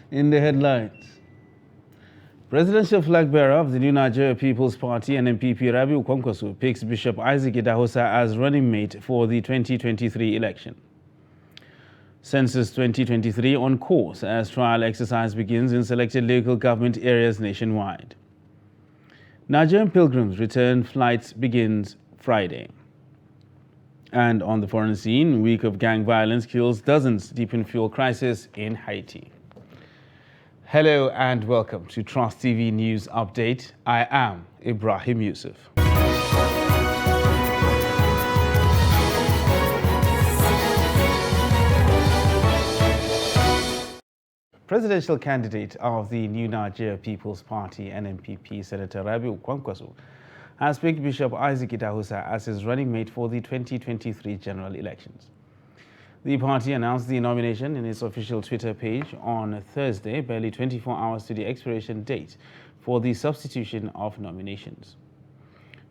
In the headlines, presidential flag bearer of the New Nigeria People's Party NNPP Rabiu Kwankwaso picks Bishop Isaac Idahosa as running mate for the 2023 election. Census 2023 on course as trial exercise begins in selected local government areas nationwide. Nigerian pilgrims return flight begins Friday. And on the foreign scene, week of gang violence kills dozens, deepen fuel crisis in Haiti. Hello and welcome to Trust TV News Update. I am Ibrahim Yusuf. Presidential candidate of the New Nigeria People's Party NNPP, Senator Rabiu Kwankwaso, has picked Bishop Isaac Idahosa as his running mate for the 2023 general elections. The party announced the nomination in its official Twitter page on Thursday, barely 24 hours to the expiration date for the substitution of nominations.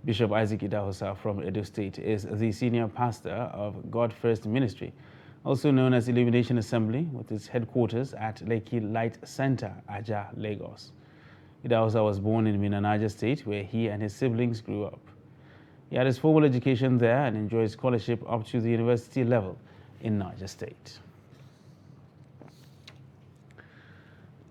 Bishop Isaac Idahosa from Edo State is the senior pastor of God First Ministry, also known as Illumination Assembly, with its headquarters at Lekki Light Center, Aja, Lagos. Idahosa was born in Minna, Niger State, where he and his siblings grew up. He had his formal education there and enjoyed scholarship up to the university level in Niger State.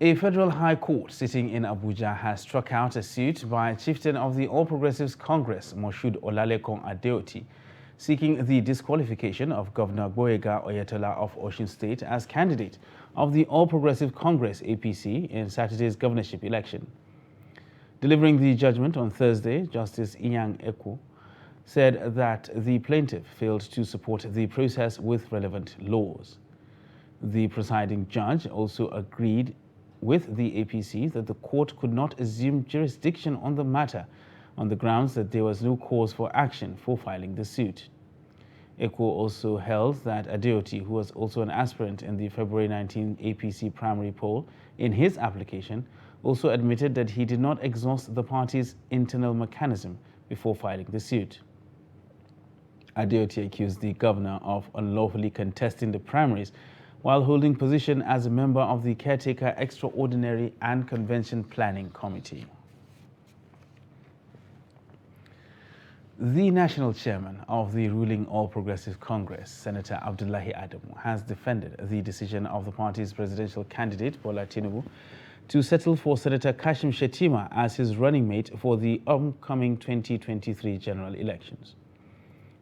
A federal high court sitting in Abuja has struck out a suit by a chieftain of the All Progressives Congress, Moshood Olalekun Adeoti, seeking the disqualification of Governor Gboyega Oyetola of Osun State as candidate of the All Progressive Congress APC in Saturday's governorship election. Delivering the judgment on Thursday, Justice Inyang Ekwo said that the plaintiff failed to support the process with relevant laws. The presiding judge also agreed with the APC that the court could not assume jurisdiction on the matter on the grounds that there was no cause for action for filing the suit. Ekwo also held that Adeoti, who was also an aspirant in the February 19 APC primary poll, in his application also admitted that he did not exhaust the party's internal mechanism before filing the suit. Adeoti accused the governor of unlawfully contesting the primaries while holding position as a member of the Caretaker Extraordinary and Convention Planning Committee. The national chairman of the ruling All Progressive Congress, Senator Abdullahi Adamu, has defended the decision of the party's presidential candidate, Bola Tinubu, to settle for Senator Kashim Shettima as his running mate for the upcoming 2023 general elections.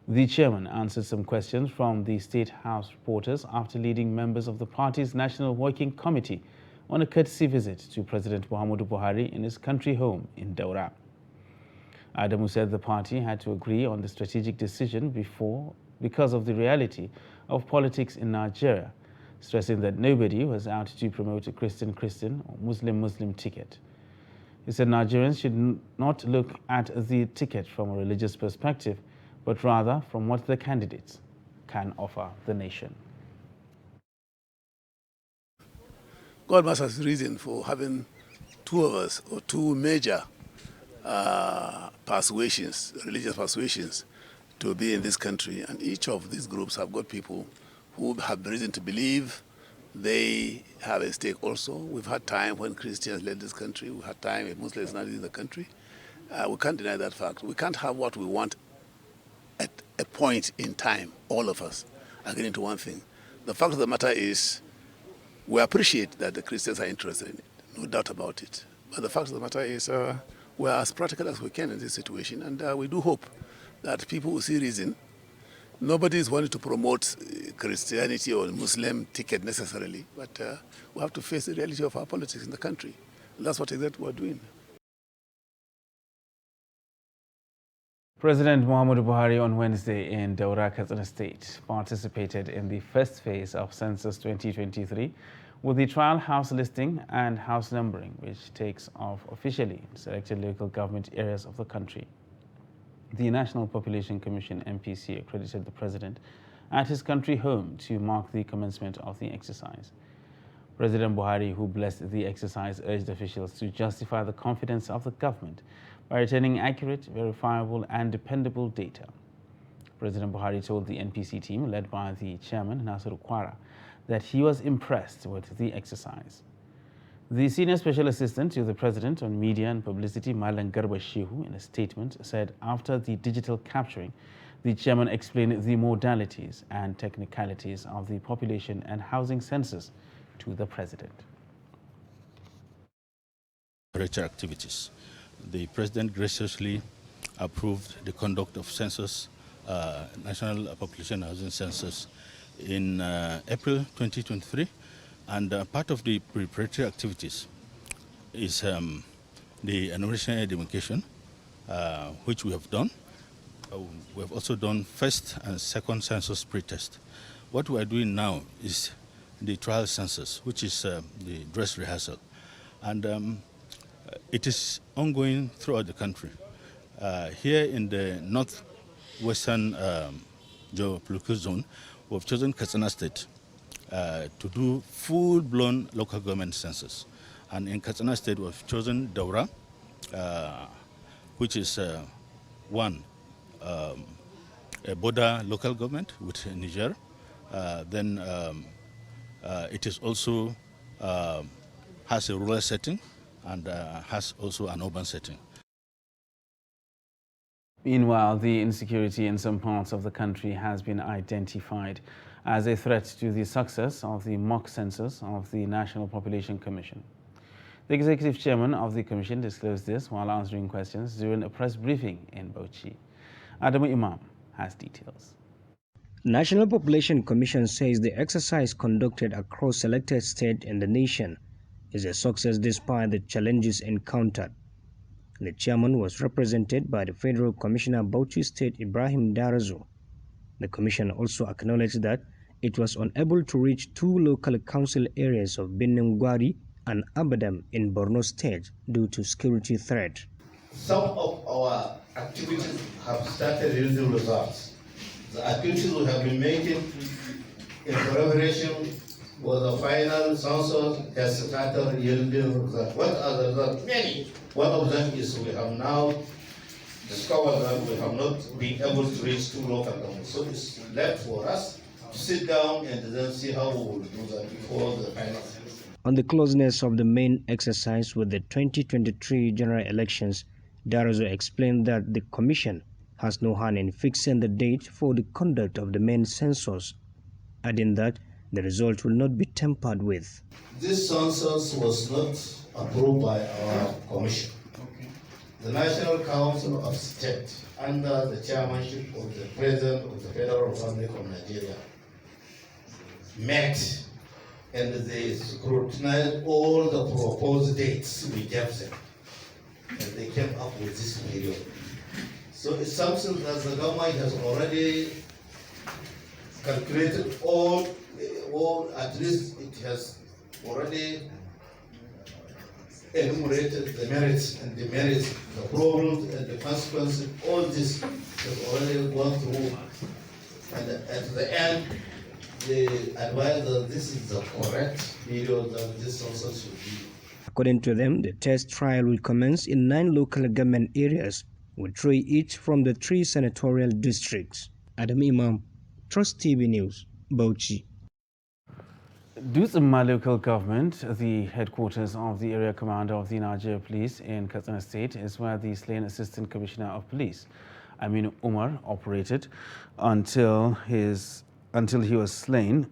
The chairman answered some questions from the State House reporters after leading members of the party's National Working Committee on a courtesy visit to President Muhammadu Buhari in his country home in Daura. Adamu said the party had to agree on the strategic decision because of the reality of politics in Nigeria, stressing that nobody was out to promote a Christian-Christian or Muslim-Muslim ticket. He said Nigerians should not look at the ticket from a religious perspective, but rather from what the candidates can offer the nation. God must have reason for having two of us, or two major persuasions, religious persuasions, to be in this country. And each of these groups have got people who have reason to believe they have a stake also. We've had time when Christians led this country. We've had time when Muslims not in the country. We can't deny that fact. We can't have what we want at a point in time, all of us agreeing to one thing. The fact of the matter is, we appreciate that the Christians are interested in it, no doubt about it. But the fact of the matter is, we are as practical as we can in this situation, and we do hope that people will see reason. Nobody is wanting to promote Christianity or Muslim ticket necessarily, but we have to face the reality of our politics in the country. And that's what exactly we're doing. President Muhammadu Buhari on Wednesday in Daura, Katsina State participated in the first phase of Census 2023 with the trial house listing and house numbering, which takes off officially in selected local government areas of the country. The National Population Commission NPC accredited the president at his country home to mark the commencement of the exercise. President Buhari, who blessed the exercise, urged officials to justify the confidence of the government by returning accurate, verifiable, and dependable data. President Buhari told the NPC team, led by the chairman, Nasiru Kwara, that he was impressed with the exercise. The senior special assistant to the president on media and publicity, Malan Garba Shehu, in a statement said after the digital capturing, the chairman explained the modalities and technicalities of the population and housing census to the president. Activities. The president graciously approved the conduct of census, National Population Housing Census, in April 2023, and part of the preparatory activities is the enumeration identification, which we have done. We have also done first and second census pretest. What we are doing now is the trial census, which is the dress rehearsal, and it is ongoing throughout the country. Here in the northwestern geopolitical zone, we have chosen Katsina State to do full-blown local government census. And in Katsina State, we have chosen Daura, which is a border local government with Niger. Then it is also has a rural setting and has also an urban setting. Meanwhile, the insecurity in some parts of the country has been identified as a threat to the success of the mock census of the National Population Commission. The executive chairman of the commission disclosed this while answering questions during a press briefing in Bauchi. Adamu Imam has details. National Population Commission says the exercise conducted across selected states in the nation is a success despite the challenges encountered. The chairman was represented by the Federal Commissioner Bauchi State Ibrahim Darazo. The commission also acknowledged that it was unable to reach two local council areas of Binnengwari and Abadam in Borno State due to security threat. Some of our activities have started yielding results. The activities we have been making in collaboration with the final census has started yielding results. What are the results? Many. One of them is we have now discovered that we have not been able to reach two local governments. So it's left for us to sit down and then see how we will do that before the final. On the closeness of the main exercise with the 2023 general elections, Darazo explained that the commission has no hand in fixing the date for the conduct of the main census, adding that the result will not be tampered with. This census was not approved by our commission. The National Council of State, under the chairmanship of the President of the Federal Republic of Nigeria, met and they scrutinized all the proposed dates we gave them. And they came up with this period. So it's something that the government has already calculated all, at least it has already enumerated the merits and demerits, the problems and the consequences. All this has already gone through. And at the end, they advise that this is the correct period that this census should be. According to them, the test trial will commence in 9 local government areas, with 3 each from the 3 senatorial districts. Adam Imam, Trust TV News, Bauchi. Dutsemma local government, the headquarters of the area commander of the Nigeria Police in Katsina State, is where the slain Assistant Commissioner of Police, Aminu Umar, operated until he was slain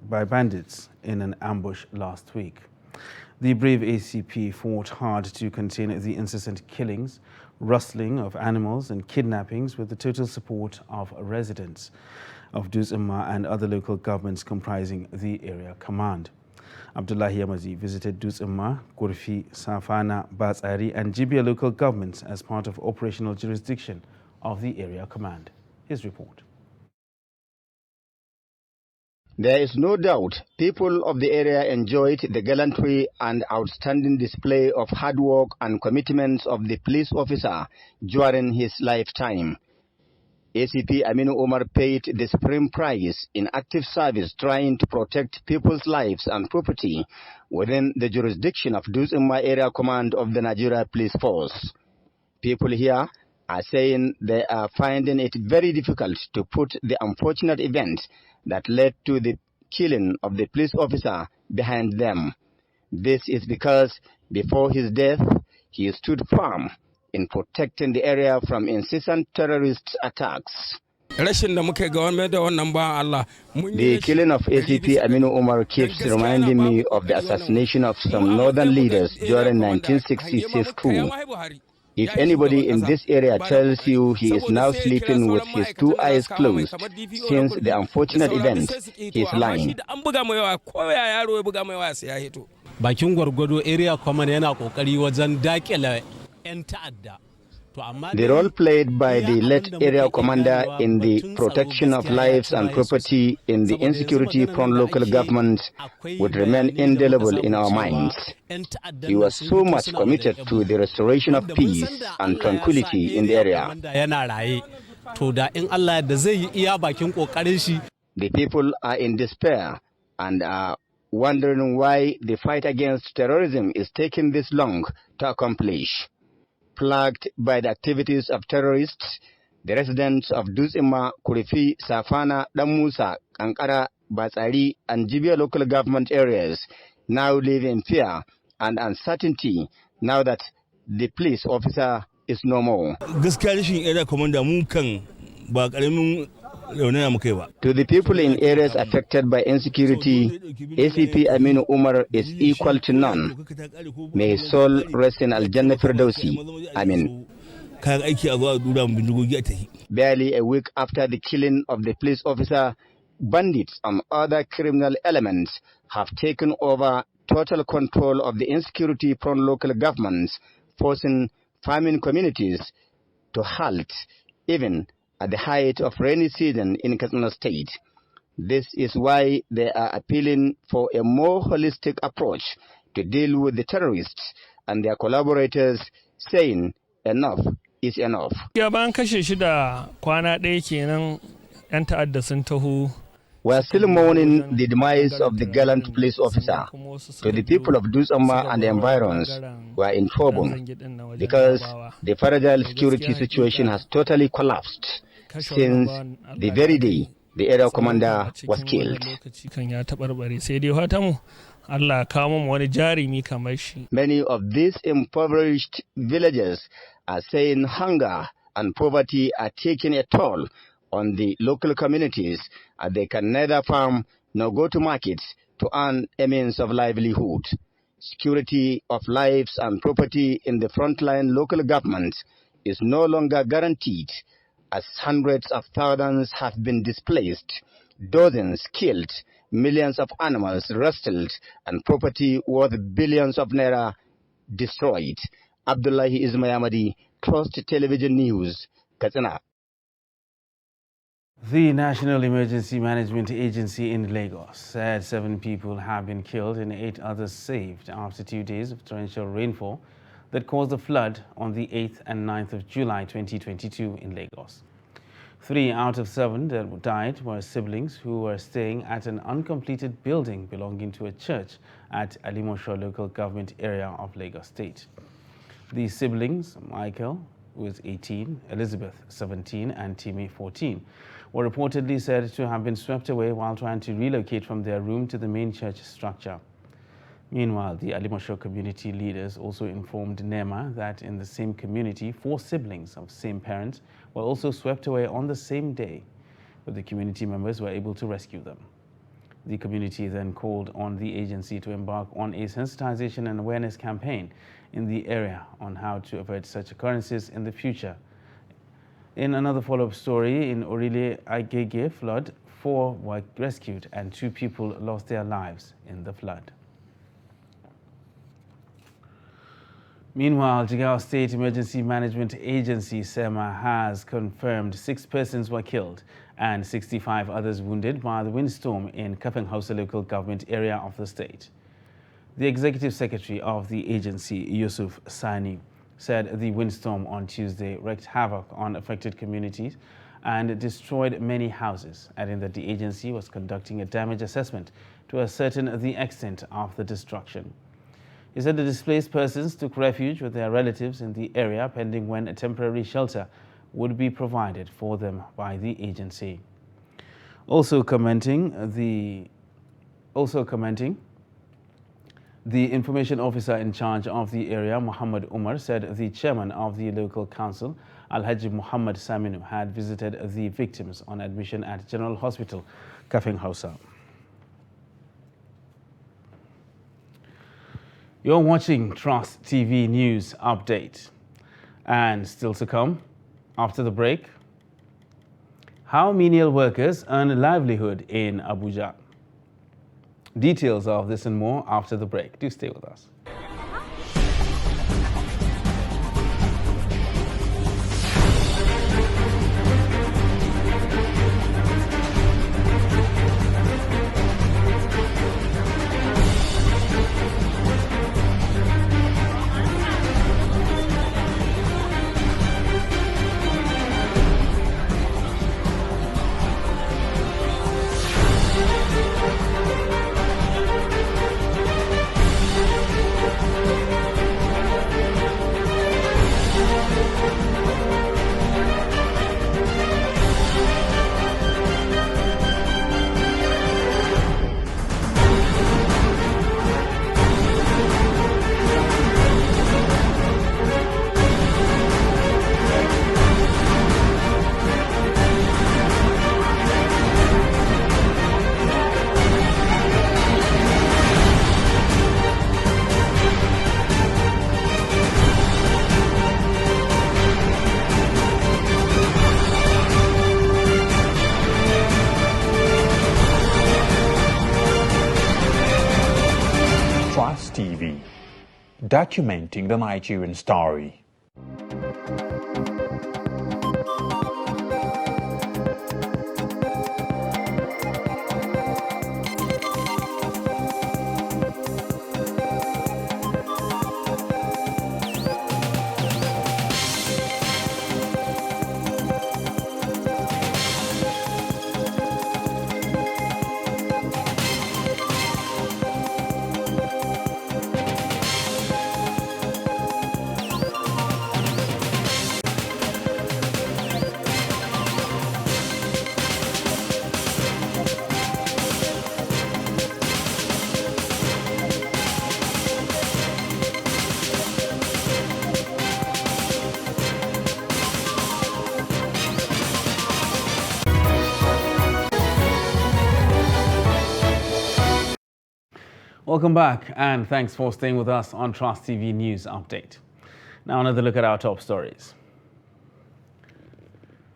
by bandits in an ambush last week. The brave ACP fought hard to contain the incessant killings, rustling of animals and kidnappings with the total support of residents of Dutsemma and other local governments comprising the area command. Abdullahi Yamazi visited Dutsemma, Kurfi, Safana, Batsari and Jibia local governments as part of operational jurisdiction of the area command. His report. There is no doubt people of the area enjoyed the gallantry and outstanding display of hard work and commitment of the police officer during his lifetime. ACP Aminu Umar paid the supreme prize in active service trying to protect people's lives and property within the jurisdiction of Dutsemma Area Command of the Nigeria Police Force. People here are saying they are finding it very difficult to put the unfortunate event that led to the killing of the police officer behind them. This is because before his death, he stood firm in protecting the area from incessant terrorist attacks. The killing of ACP Aminu Umar keeps reminding me of the assassination of some northern leaders during 1966 coup. If anybody in this area tells you he is now sleeping with his two eyes closed since the unfortunate event, he is lying. Bakin gwargwado area command yana kokari wajen dakile 'yan ta'adda. The role played by the late area commander in the protection of lives and property in the insecurity-prone local government would remain indelible in our minds. He was so much committed to the restoration of peace and tranquility in the area. The people are in despair and are wondering why the fight against terrorism is taking this long to accomplish. Plagued by the activities of terrorists, the residents of Dusima, Kurifi, Safana, Damusa, Kankara, Batsari, and Jibia local government areas now live in fear and uncertainty now that the police officer is no more. To the people in areas affected by insecurity, ACP Aminu Umar is equal to none. May his soul rest in Al-Jannah Firdausi. Amen. Barely a week after the killing of the police officer, bandits and other criminal elements have taken over total control of the insecurity-prone local governments, forcing farming communities to halt, even at the height of rainy season in Katsina State. This is why they are appealing for a more holistic approach to deal with the terrorists and their collaborators, saying enough is enough. We are still mourning the demise of the gallant police officer. To the people of Dusama and the environs, we are in trouble because the fragile security situation has totally collapsed since the very day the area commander was killed. Many of these impoverished villagers are saying hunger and poverty are taking a toll on the local communities, and they can neither farm nor go to markets to earn a means of livelihood. Security of lives and property in the frontline local government is no longer guaranteed, as hundreds of thousands have been displaced, dozens killed, millions of animals rustled, and property worth billions of naira destroyed. Abdullahi Ismayamadi, Trust Television News, Katsina. The National Emergency Management Agency in Lagos said 7 people have been killed and 8 others saved after 2 days of torrential rainfall that caused a flood on the 8th and 9th of July 2022 in Lagos. 3 out of 7 that died were siblings who were staying at an uncompleted building belonging to a church at Alimosho local government area of Lagos State. The siblings, Michael, who was 18, Elizabeth, 17, and Timmy, 14, were reportedly said to have been swept away while trying to relocate from their room to the main church structure. Meanwhile, the Alimosho community leaders also informed NEMA that in the same community, 4 siblings of same parents were also swept away on the same day, but the community members were able to rescue them. The community then called on the agency to embark on a sensitization and awareness campaign in the area on how to avert such occurrences in the future. In another follow-up story, in Orile Agege flood, 4 were rescued and 2 people lost their lives in the flood. Meanwhile, Jigawa State Emergency Management Agency, SEMA, has confirmed 6 persons were killed and 65 others wounded by the windstorm in Kafeng Hausa local government area of the state. The Executive Secretary of the agency, Yusuf Sani, said the windstorm on Tuesday wreaked havoc on affected communities and destroyed many houses, adding that the agency was conducting a damage assessment to ascertain the extent of the destruction. He said the displaced persons took refuge with their relatives in the area pending when a temporary shelter would be provided for them by the agency. Also commenting, The information officer in charge of the area, Muhammad Umar, said the chairman of the local council, Alhaji Muhammad Saminu, had visited the victims on admission at General Hospital, Kafeng Hausa. You're watching Trust TV News Update. And still to come, after the break, how menial workers earn a livelihood in Abuja. Details of this and more after the break. Do stay with us. Trust TV, documenting the Nigerian story. Welcome back, and thanks for staying with us on Trust TV News Update. Now another look at our top stories.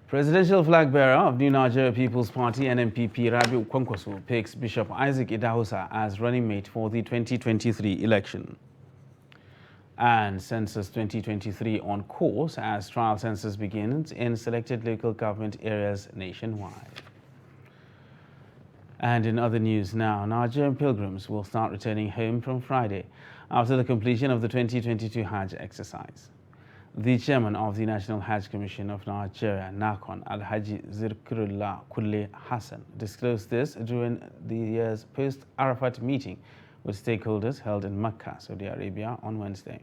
Presidential flag bearer of New Nigeria People's Party NNPP Rabiu Kwankwaso picks Bishop Isaac Idahosa as running mate for the 2023 election. And Census 2023 on course as trial census begins in selected local government areas nationwide. And in other news now, Nigerian pilgrims will start returning home from Friday after the completion of the 2022 Hajj exercise. The chairman of the National Hajj Commission of Nigeria, NACON, Alhaji Zirkrullah Kulle Hassan, disclosed this during the year's post-Arafat meeting with stakeholders held in Mecca, Saudi Arabia on Wednesday.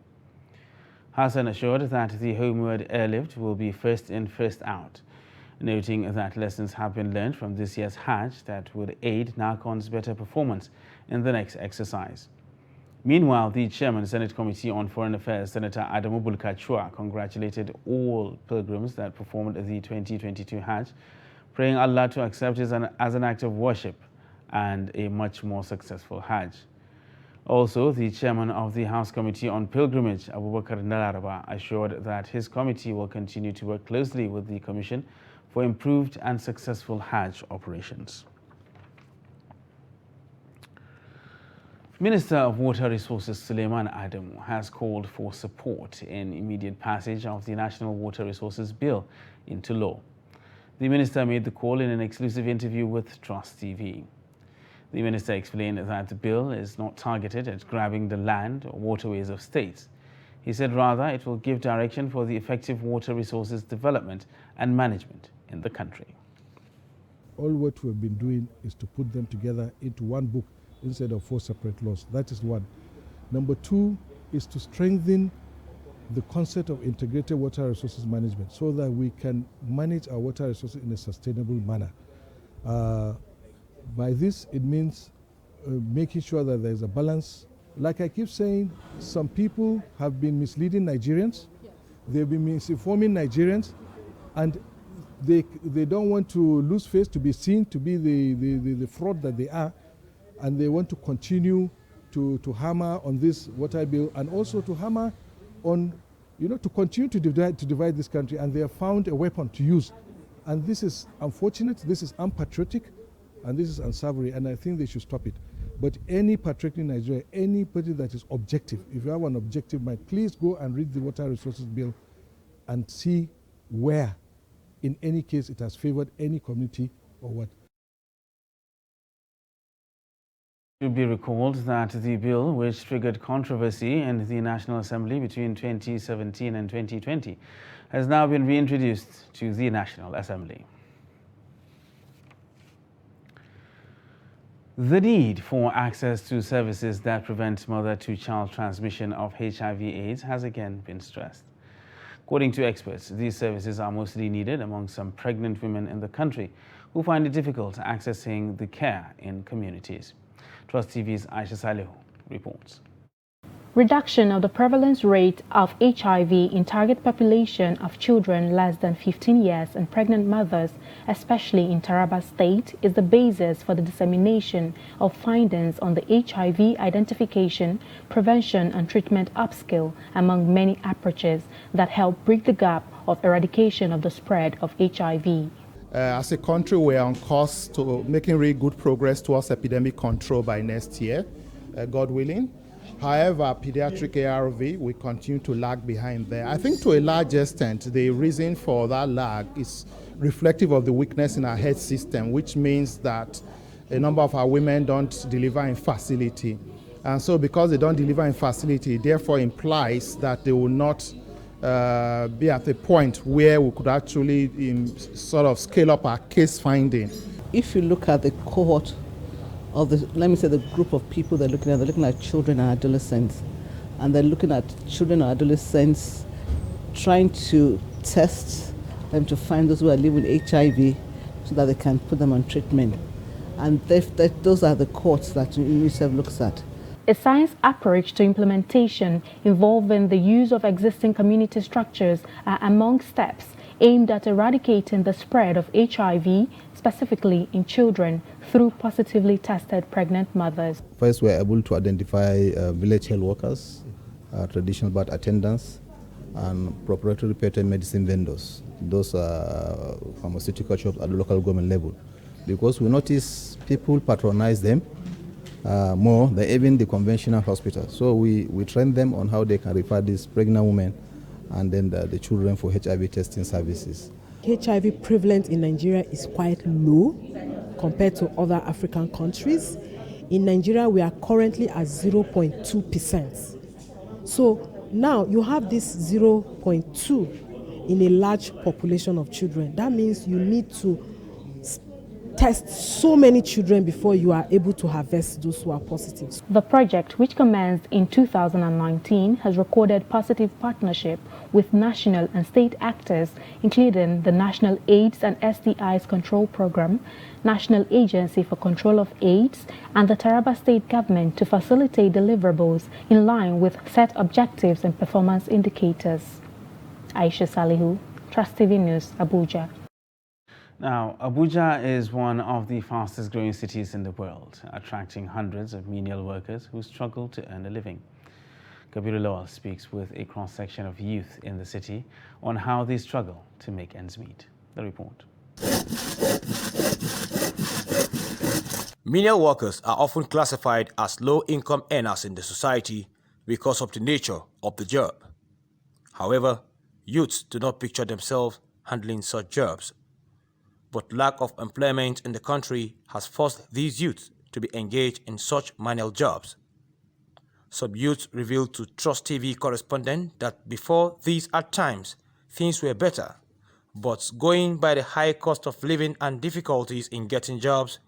Hassan assured that the homeward airlift will be first in, first out, noting that lessons have been learned from this year's Hajj that would aid NACON's better performance in the next exercise. Meanwhile, the chairman, Senate Committee on Foreign Affairs, Senator Adamu Bulkachua, congratulated all pilgrims that performed the 2022 Hajj, praying Allah to accept it as an act of worship and a much more successful Hajj. Also, the chairman of the House Committee on Pilgrimage, Abubakar Nalaraba, assured that his committee will continue to work closely with the Commission for improved and successful Hajj operations. Minister of Water Resources Suleiman Adamu has called for support in immediate passage of the National Water Resources Bill into law. The minister made the call in an exclusive interview with Trust TV. The minister explained that the bill is not targeted at grabbing the land or waterways of states. He said rather it will give direction for the effective water resources development and management in the country. All what we've been doing is to put them together into one book instead of 4 separate laws. That is one. Number 2 is to strengthen the concept of integrated water resources management so that we can manage our water resources in a sustainable manner. By this, it means making sure that there is a balance Like I keep saying, some people have been misleading Nigerians. They've been misinforming Nigerians, and they don't want to lose face, to be seen to be the fraud that they are, and they want to continue to hammer on this water bill, and also to hammer on, to continue to divide this country, and they have found a weapon to use. And this is unfortunate, this is unpatriotic, and this is unsavory, and I think they should stop it. But any patriot in Nigeria, anybody that is objective, if you have an objective mind, please go and read the Water Resources Bill and see where, in any case, it has favored any community or what. It should be recalled that the bill, which triggered controversy in the National Assembly between 2017 and 2020, has now been reintroduced to the National Assembly. The need for access to services that prevent mother-to-child transmission of HIV/AIDS has again been stressed. According to experts, these services are mostly needed among some pregnant women in the country who find it difficult accessing the care in communities. Trust TV's Aisha Salihu reports. Reduction of the prevalence rate of HIV in target population of children less than 15 years and pregnant mothers, especially in Taraba State, is the basis for the dissemination of findings on the HIV identification, prevention and treatment upskill, among many approaches that help bridge the gap of eradication of the spread of HIV. As a country, we are on course to making really good progress towards epidemic control by next year, God willing. However, pediatric ARV, we continue to lag behind there. I think to a large extent, the reason for that lag is reflective of the weakness in our health system, which means that a number of our women don't deliver in facility. And so because they don't deliver in facility, it therefore implies that they will not be at a point where we could actually sort of scale up our case finding. If you look at the cohort of the, let me say, the group of people they're looking at children and adolescents, and they're looking at children and adolescents, trying to test them to find those who are living with HIV so that they can put them on treatment. And those are the cohorts that UNICEF looks at. A science approach to implementation involving the use of existing community structures are among steps aimed at eradicating the spread of HIV, specifically in children, through positively tested pregnant mothers. First, we are able to identify village health workers, traditional birth attendants, and proprietary patent medicine vendors. Those are pharmaceutical shops at the local government level. Because we notice people patronize them more than even the conventional hospital. So we train them on how they can refer these pregnant women and then the children for HIV testing services. HIV prevalence in Nigeria is quite low compared to other African countries. In Nigeria, we are currently at 0.2%. So now you have this 0.2 in a large population of children. That means you need to test so many children before you are able to harvest those who are positive. The project, which commenced in 2019, has recorded positive partnership with national and state actors, including the National AIDS and STIs Control Program, National Agency for Control of AIDS, and the Taraba State Government to facilitate deliverables in line with set objectives and performance indicators. Aisha Salihu, Trust TV News, Abuja. Now, Abuja is one of the fastest growing cities in the world, attracting hundreds of menial workers who struggle to earn a living. Kabiru Lawal speaks with a cross-section of youth in the city on how they struggle to make ends meet. The report. Menial workers are often classified as low-income earners in the society because of the nature of the job. However, youths do not picture themselves handling such jobs. But lack of employment in the country has forced these youths to be engaged in such manual jobs. Some youths revealed to Trust TV correspondent that before these at times, things were better. But going by the high cost of living and difficulties in getting jobs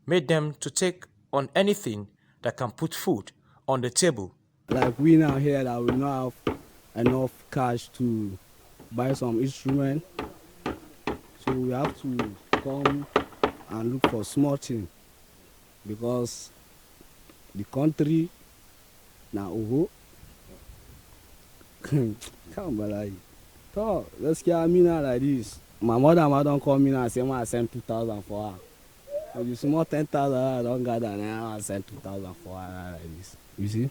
made them to take on anything that can put food on the table. Like we now here that we not have enough cash to buy some instrument. So we have to come and look for small things because the country na oho. Come on, like, so let's get me now like this. My mother don't call me now and say, I send 2,000 for her. If you small 10,000, I don't gather now, I send 2,000 for her like this. You see?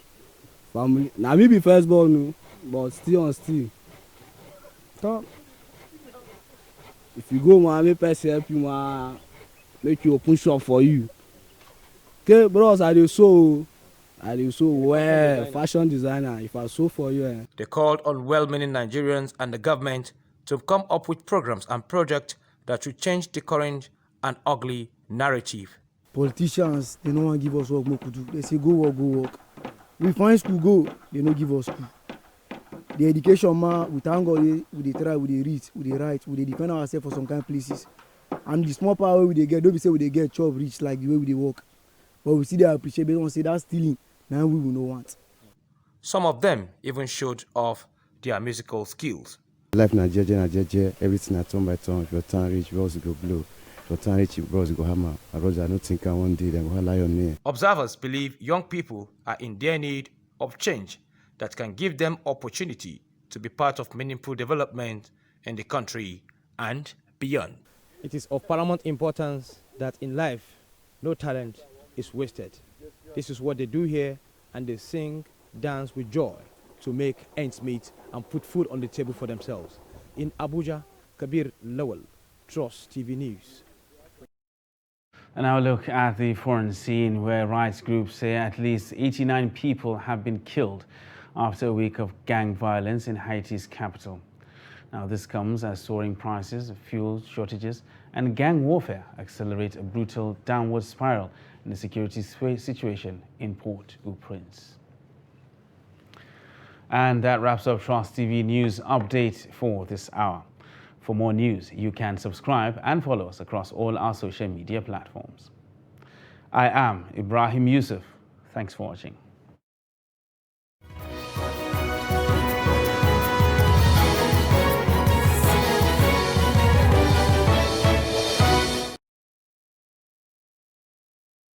Family. Now me be firstborn, but still on still. So, if you go, man, make person help you, man, make you open shop for you. Okay, bros, I do so well, fashion designer, if I sew for you. They called on well-meaning Nigerians and the government to come up with programs and projects that should change the current and ugly narrative. Politicians, they don't want to give us work more to do. They say go work. We find school go, they don't give us school. The education, man, we thank God, we try, we read, we write, we defend ourselves for some kind of places. And the small power we get, don't be say we get job rich like the way we work. But we see they appreciate, they don't say that's stealing. Now we will not want. Some of them even showed off their musical skills. Life na jeje, everything na turn by turn. If your turn reach, bros go blow. If your turn reach, bros go hammer. My brothers, I don't think one day they will lie on me. Observers believe young people are in their need of change that can give them opportunity to be part of meaningful development in the country and beyond. It is of paramount importance that in life, no talent is wasted. This is what they do here, and they sing, dance with joy to make ends meet and put food on the table for themselves. In Abuja, Kabir Lawal, Trust TV News. And now look at the foreign scene, where rights groups say at least 89 people have been killed after a week of gang violence in Haiti's capital. Now this comes as soaring prices, fuel shortages and gang warfare accelerate a brutal downward spiral in the security situation in Port-au-Prince. And that wraps up Trust TV News Update for this hour. For more news, you can subscribe and follow us across all our social media platforms. I am Ibrahim Yusuf. Thanks for watching.